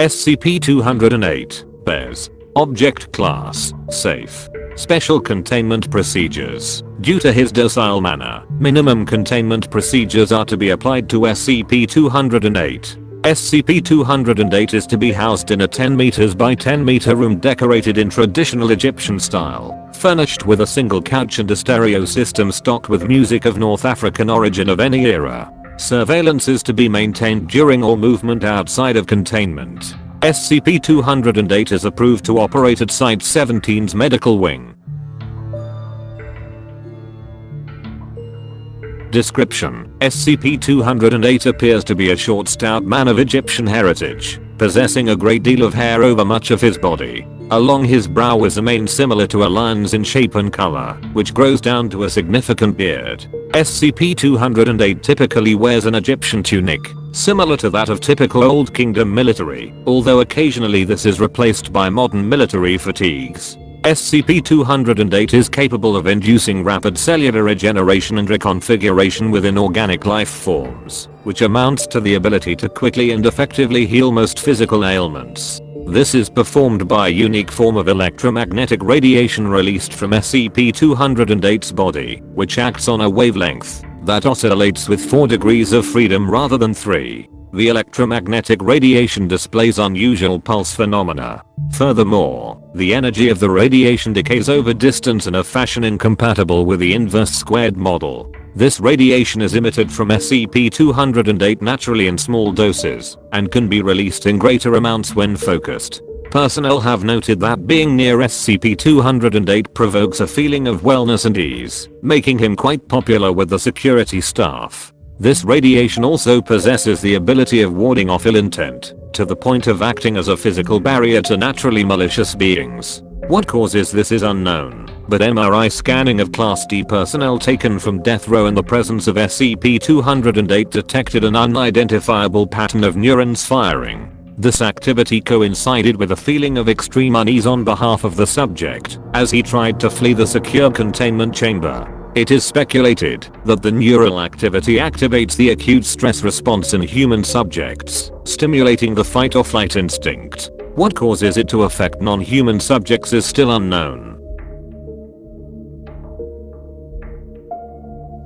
SCP-208, BES. Object Class, Safe. Special Containment Procedures. Due to his docile manner, minimum containment procedures are to be applied to SCP-208. SCP-208 is to be housed in a 10 meters by 10 meter room decorated in traditional Egyptian style, furnished with a single couch and a stereo system stocked with music of North African origin of any era. Surveillance is to be maintained during all movement outside of containment. SCP-208 is approved to operate at Site-17's medical wing. Description: SCP-208 appears to be a short, stout man of Egyptian heritage, possessing a great deal of hair over much of his body. Along his brow is a mane similar to a lion's in shape and color, which grows down to a significant beard. SCP-208 typically wears an Egyptian tunic, similar to that of typical Old Kingdom military, although occasionally this is replaced by modern military fatigues. SCP-208 is capable of inducing rapid cellular regeneration and reconfiguration within organic life forms, which amounts to the ability to quickly and effectively heal most physical ailments. This is performed by a unique form of electromagnetic radiation released from SCP-208's body, which acts on a wavelength that oscillates with 4 degrees of freedom rather than 3. The electromagnetic radiation displays unusual pulse phenomena. Furthermore, the energy of the radiation decays over distance in a fashion incompatible with the inverse squared model. This radiation is emitted from SCP-208 naturally in small doses, and can be released in greater amounts when focused. Personnel have noted that being near SCP-208 provokes a feeling of wellness and ease, making him quite popular with the security staff. This radiation also possesses the ability of warding off ill intent, to the point of acting as a physical barrier to naturally malicious beings. What causes this is unknown, but MRI scanning of Class D personnel taken from death row in the presence of SCP-208 detected an unidentifiable pattern of neurons firing. This activity coincided with a feeling of extreme unease on behalf of the subject, as he tried to flee the secure containment chamber. It is speculated that the neural activity activates the acute stress response in human subjects, stimulating the fight or flight instinct. What causes it to affect non-human subjects is still unknown.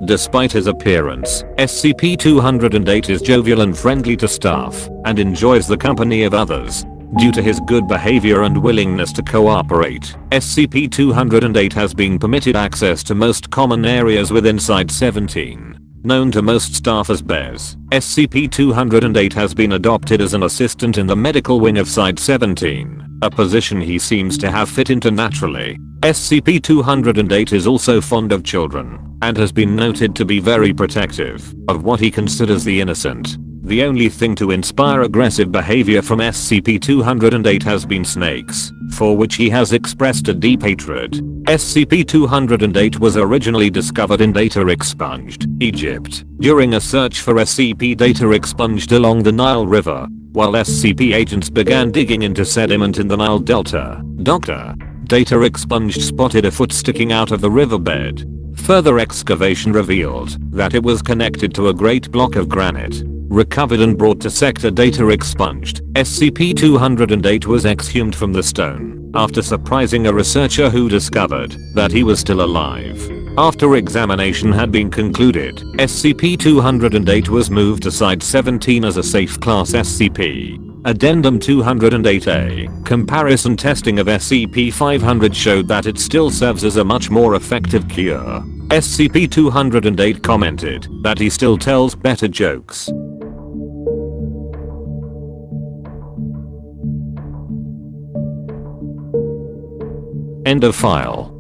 Despite his appearance, SCP-208 is jovial and friendly to staff, and enjoys the company of others. Due to his good behavior and willingness to cooperate, SCP-208 has been permitted access to most common areas within Site-17. Known to most staff as BES, SCP-208 has been adopted as an assistant in the medical wing of Site-17, a position he seems to have fit into naturally. SCP-208 is also fond of children, and has been noted to be very protective of what he considers the innocent. The only thing to inspire aggressive behavior from SCP-208 has been snakes, for which he has expressed a deep hatred. SCP-208 was originally discovered in data expunged, Egypt, during a search for SCP data expunged along the Nile River, while SCP agents began digging into sediment in the Nile Delta. Dr. Data expunged spotted a foot sticking out of the riverbed. Further excavation revealed that it was connected to a great block of granite. Recovered and brought to Sector Data expunged, SCP-208 was exhumed from the stone, after surprising a researcher who discovered that he was still alive. After examination had been concluded, SCP-208 was moved to Site-17 as a safe class SCP. Addendum 208-A. Comparison testing of SCP-500 showed that it still serves as a much more effective cure. SCP-208 commented that he still tells better jokes. End of file.